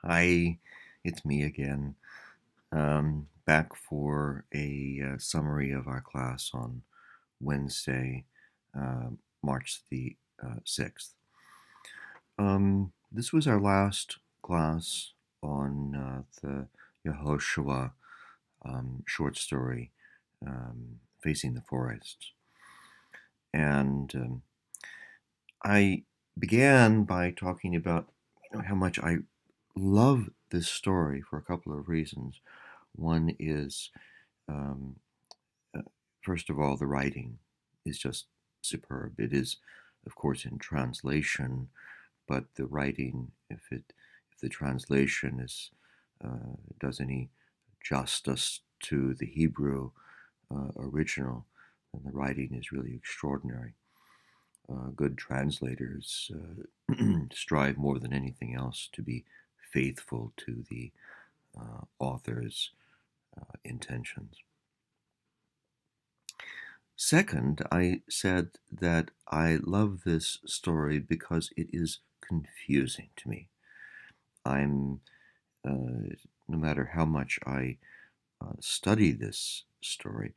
Hi, it's me again. Back for a summary of our class on Wednesday, uh, March the 6th. This was our last class on the Yehoshua short story, Facing the Forest. And I began by talking about how much I love this story for a couple of reasons. One is, um, uh, first of all, the writing is just superb. It is, of course, in translation, but the writing, if the translation does any justice to the Hebrew original, then the writing is really extraordinary. Good translators strive more than anything else to be faithful to the author's intentions. Second, I said that I love this story because it is confusing to me. I'm, no matter how much I study this story,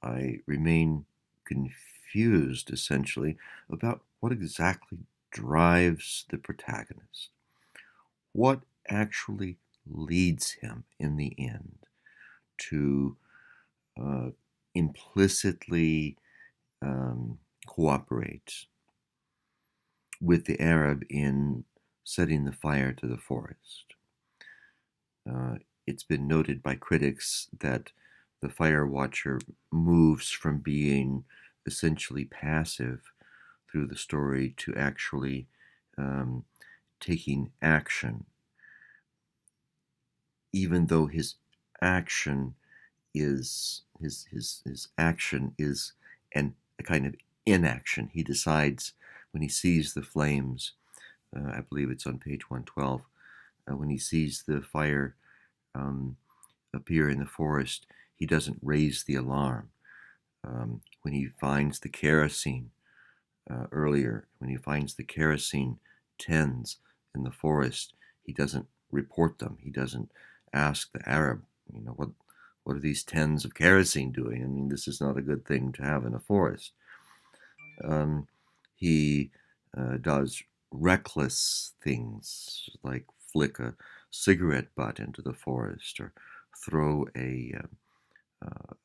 I remain confused essentially about what exactly drives the protagonist. What actually leads him in the end to uh, implicitly cooperate with the Arab in setting the fire to the forest. Uh, it's been noted by critics that the fire watcher moves from being essentially passive through the story to actually um, taking action, even though his action his action is a kind of inaction. He decides when he sees the flames. I believe it's on page 112. When he sees the fire um, appear in the forest, he doesn't raise the alarm. When he finds the kerosene earlier, when he finds the kerosene tins in the forest, he doesn't report them. He doesn't ask the Arab, what are these tins of kerosene doing? I mean, this is not a good thing to have in a forest. He does reckless things like flick a cigarette butt into the forest or throw a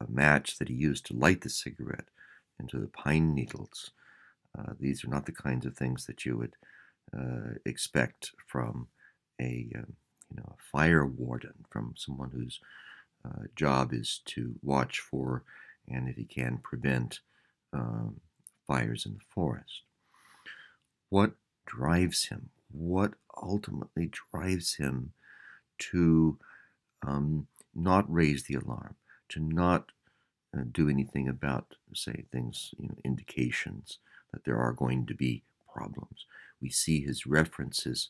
match that he used to light the cigarette into the pine needles. These are not the kinds of things that you would expect from a fire warden, from someone whose job is to watch for and, if he can, prevent um, fires in the forest. What drives him? What ultimately drives him to not raise the alarm, to not do anything about, say, things, indications that there are going to be problems? We see his references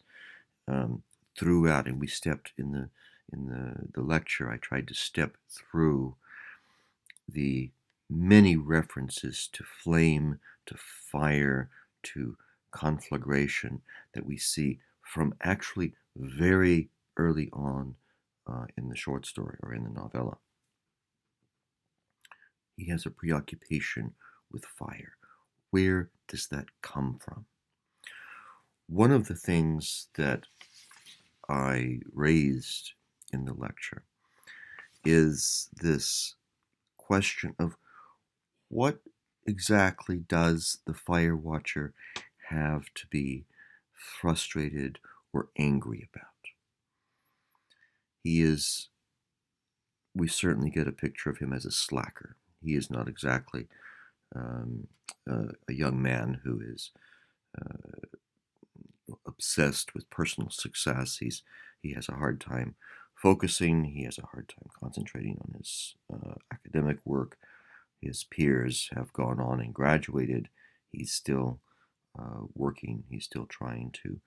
um, throughout, and we stepped in the lecture. I tried to step through the many references to flame, to fire, to conflagration that we see from actually very early on in the short story or in the novella. He has a preoccupation with fire. Where does that come from? One of the things that I raised in the lecture is this question of what exactly does the fire watcher have to be frustrated or angry about? He is, we certainly get a picture of him as a slacker. He is not exactly um, a young man who is obsessed with personal success. He has a hard time focusing. He has a hard time concentrating on his academic work. His peers have gone on and graduated. He's still working. He's still trying to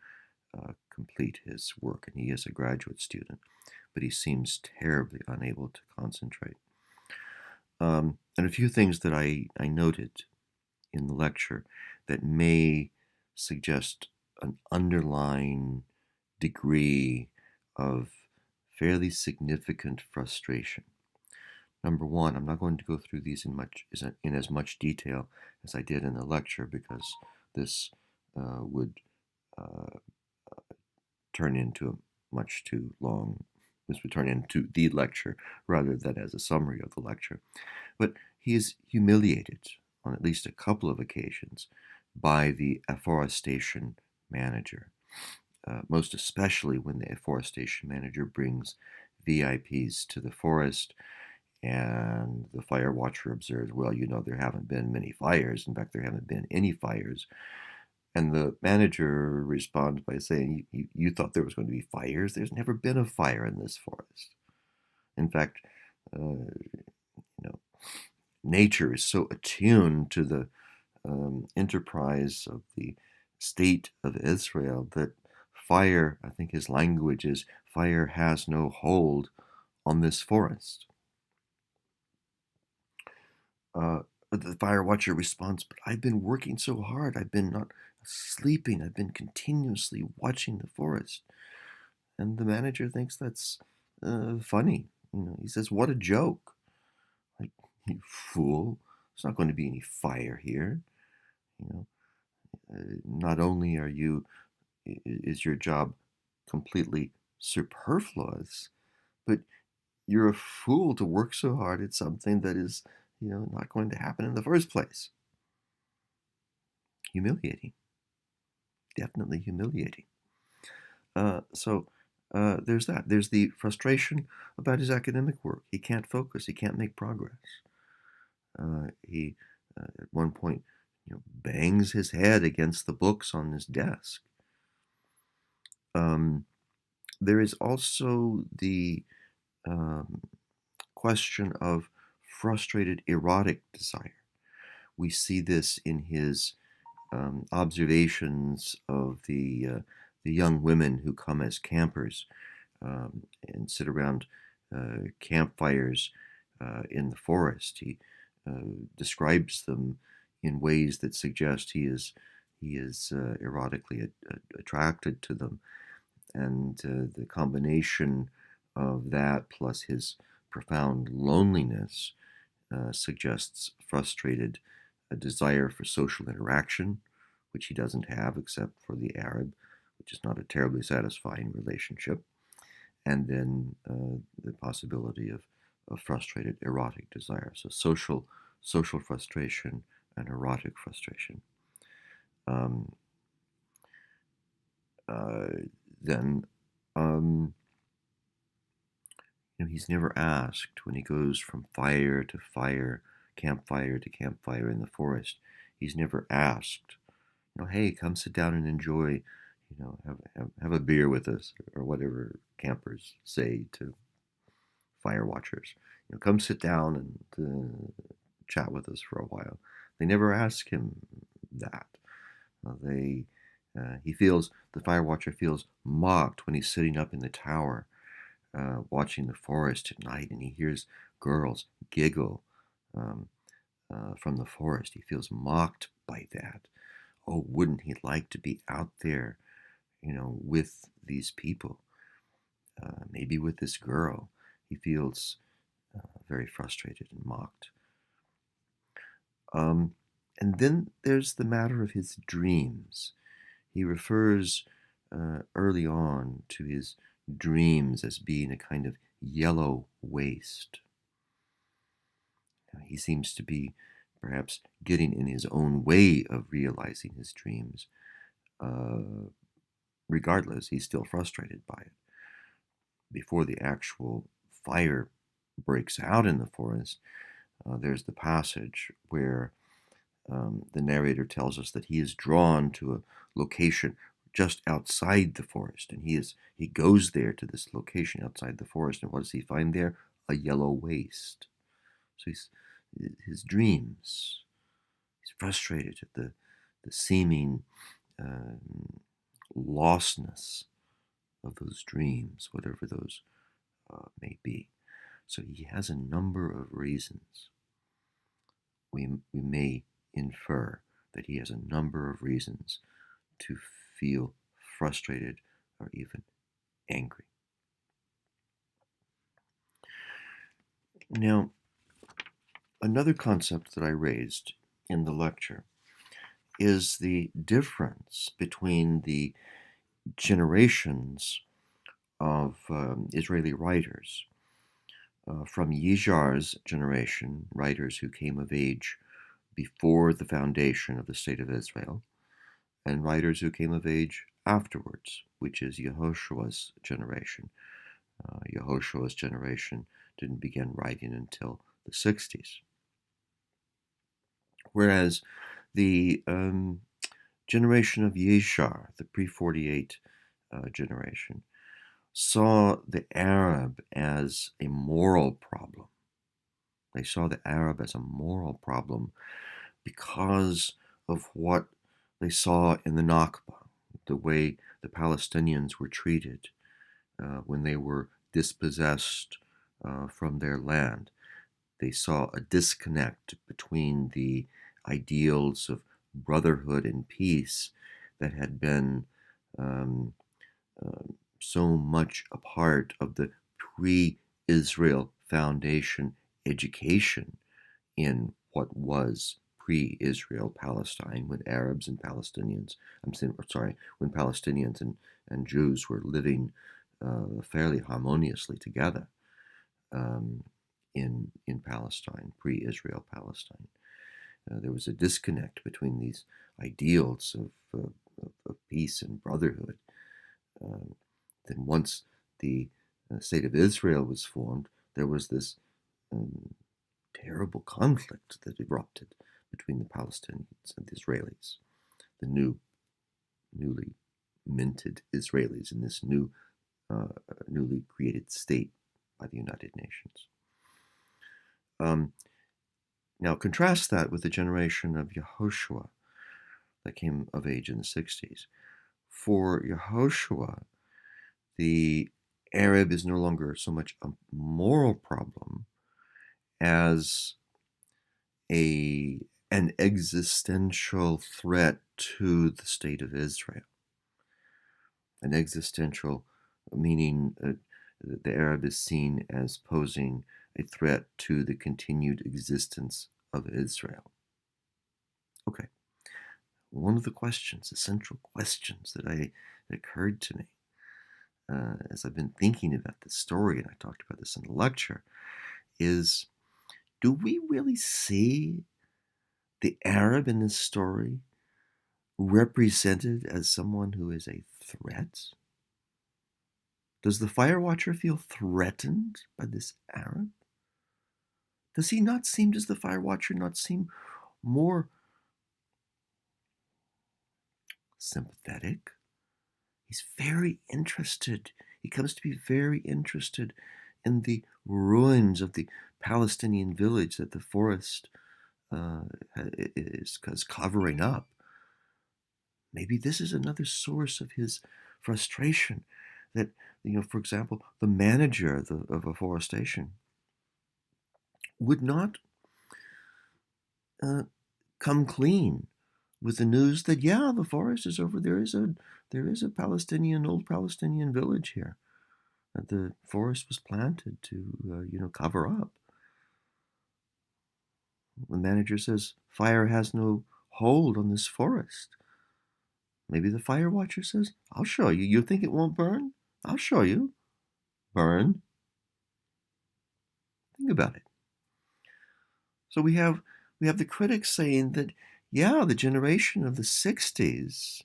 complete his work, and he is a graduate student, but he seems terribly unable to concentrate. And a few things that I noted in the lecture that may suggest an underlying degree of fairly significant frustration. Number one, I'm not going to go through these in as much detail as I did in the lecture, because this would uh, turn into a much too long. This would turn into the lecture rather than as a summary of the lecture. But he is humiliated on at least a couple of occasions by the afforestation manager, most especially when the afforestation manager brings VIPs to the forest, and the fire watcher observes, well, there haven't been many fires. In fact, there haven't been any fires. And the manager responds by saying, you thought there was going to be fires? There's never been a fire in this forest. In fact, you know, nature is so attuned to the enterprise of the state of Israel that fire, I think his language is, fire has no hold on this forest. The fire watcher responds, but I've been working so hard. I've been not sleeping. I've been continuously watching the forest. And the manager thinks that's funny. He says, what a joke. Like, you fool. There's not going to be any fire here. Not only is your job completely superfluous, but you're a fool to work so hard at something that is, not going to happen in the first place. Humiliating. Definitely humiliating. So there's that. There's the frustration about his academic work. He can't focus. He can't make progress. He, at one point, bangs his head against the books on his desk. There is also the question of frustrated erotic desire. We see this in his observations of the young women who come as campers and sit around campfires in the forest. He describes them in ways that suggest he is erotically attracted to them, and the combination of that plus his profound loneliness suggests frustrated a desire for social interaction, which he doesn't have except for the Arab, which is not a terribly satisfying relationship, and then the possibility of frustrated erotic desire. So social frustration and erotic frustration. Um, then he's never asked when he goes from fire to fire, campfire to campfire in the forest. He's never asked, hey, come sit down and enjoy, have a beer with us, or whatever campers say to fire watchers. Come sit down and chat with us for a while. They never ask him that. The fire watcher feels mocked when he's sitting up in the tower watching the forest at night, and he hears girls giggle um, from the forest. He feels mocked by that. Oh, wouldn't he like to be out there, with these people, maybe with this girl? He feels very frustrated and mocked. And then there's the matter of his dreams. He refers early on to his dreams as being a kind of yellow waste. He seems to be perhaps getting in his own way of realizing his dreams. Regardless, he's still frustrated by it. Before the actual fire breaks out in the forest, there's the passage where the narrator tells us that he is drawn to a location just outside the forest, and he goes there to this location outside the forest, and what does he find there? A yellow waste. So his dreams. He's frustrated at the seeming lostness of those dreams, whatever those may be. So he has a number of reasons. We may infer that he has a number of reasons to feel frustrated or even angry. Now, another concept that I raised in the lecture is the difference between the generations of Israeli writers. From Yizhar's generation, writers who came of age before the foundation of the State of Israel, and writers who came of age afterwards, which is Yehoshua's generation. Yehoshua's generation didn't begin writing until the 60s. Whereas the generation of Yizhar, the pre-48 generation, saw the Arab as a moral problem. They saw the Arab as a moral problem because of what they saw in the Nakba, the way the Palestinians were treated when they were dispossessed from their land. They saw a disconnect between the ideals of brotherhood and peace that had been um, so much a part of the pre-Israel Foundation education in what was pre-Israel Palestine, when Arabs and Palestinians, when Palestinians and Jews were living fairly harmoniously together in Palestine, pre-Israel Palestine. There was a disconnect between these ideals of peace and brotherhood. Then once the state of Israel was formed, there was this um, terrible conflict that erupted between the Palestinians and the Israelis, the newly minted Israelis in this newly created state by the United Nations. Now contrast that with the generation of Yehoshua that came of age in the 60s. For Yehoshua, the Arab is no longer so much a moral problem as an existential threat to the state of Israel. An existential meaning that the Arab is seen as posing a threat to the continued existence of Israel. Okay, one of the questions, the central questions that occurred to me as I've been thinking about this story, and I talked about this in the lecture, is, do we really see the Arab in this story represented as someone who is a threat? Does the firewatcher feel threatened by this Arab? Does the firewatcher not seem more sympathetic? He's very interested. He comes to be very interested in the ruins of the Palestinian village that the forest is covering up. Maybe this is another source of his frustration. That, for example, the manager of afforestation would not come clean with the news that, yeah, the forest is over. There is a old Palestinian village here that the forest was planted to cover up. The manager says fire has no hold on this forest. Maybe the fire watcher says, I'll show you. You think it won't burn? I'll show you. Burn. Think about it. So we have the critics saying that, yeah, the generation of the 60s,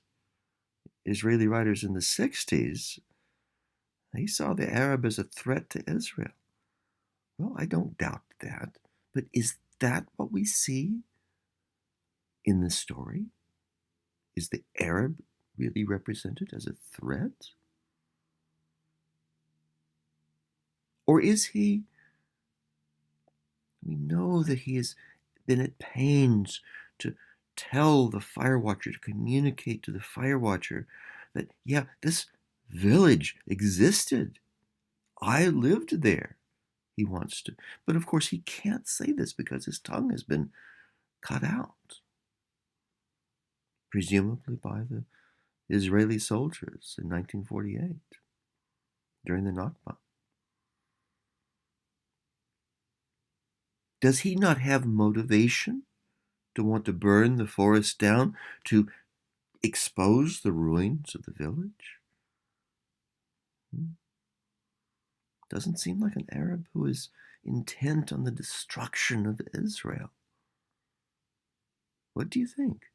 Israeli writers in the 60s, they saw the Arab as a threat to Israel. Well, I don't doubt that. But is that what we see in the story? Is the Arab really represented as a threat? Or is he? We know that he has been at pains to tell the firewatcher, to communicate to the firewatcher that, yeah, this village existed. I lived there. He wants to. But of course, he can't say this because his tongue has been cut out, presumably by the Israeli soldiers in 1948 during the Nakba. Does he not have motivation to want to burn the forest down, to expose the ruins of the village? Doesn't seem like an Arab who is intent on the destruction of Israel. What do you think?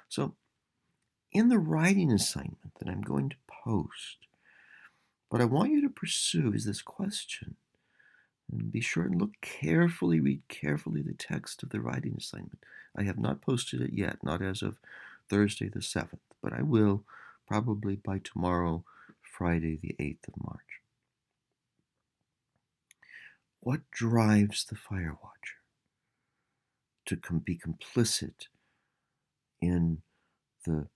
So, in the writing assignment that I'm going to post, what I want you to pursue is this question. And be sure and read carefully the text of the writing assignment. I have not posted it yet, not as of Thursday the 7th, but I will probably by tomorrow, Friday the 8th of March. What drives the firewatcher to be complicit in the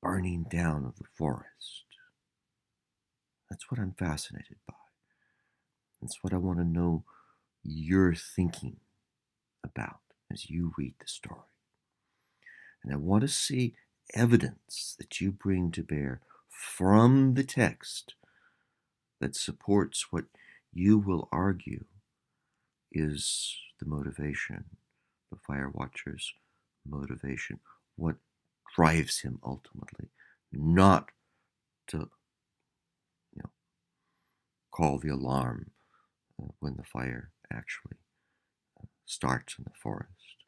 burning down of the forest? That's what I'm fascinated by. That's what I want to know you're thinking about as you read the story. And I want to see evidence that you bring to bear from the text that supports what you will argue is the motivation, the firewatcher's motivation, what drives him ultimately, not to call the alarm when the fire actually starts in the forest.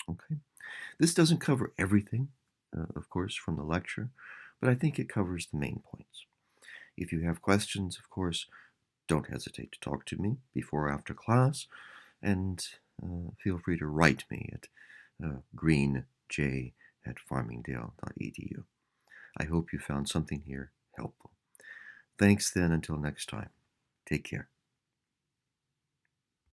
Okay. This doesn't cover everything, of course, from the lecture, but I think it covers the main points. If you have questions, of course, don't hesitate to talk to me before or after class, and feel free to write me at greenj@farmingdale.edu. I hope you found something here helpful. Thanks then, until next time. Take care.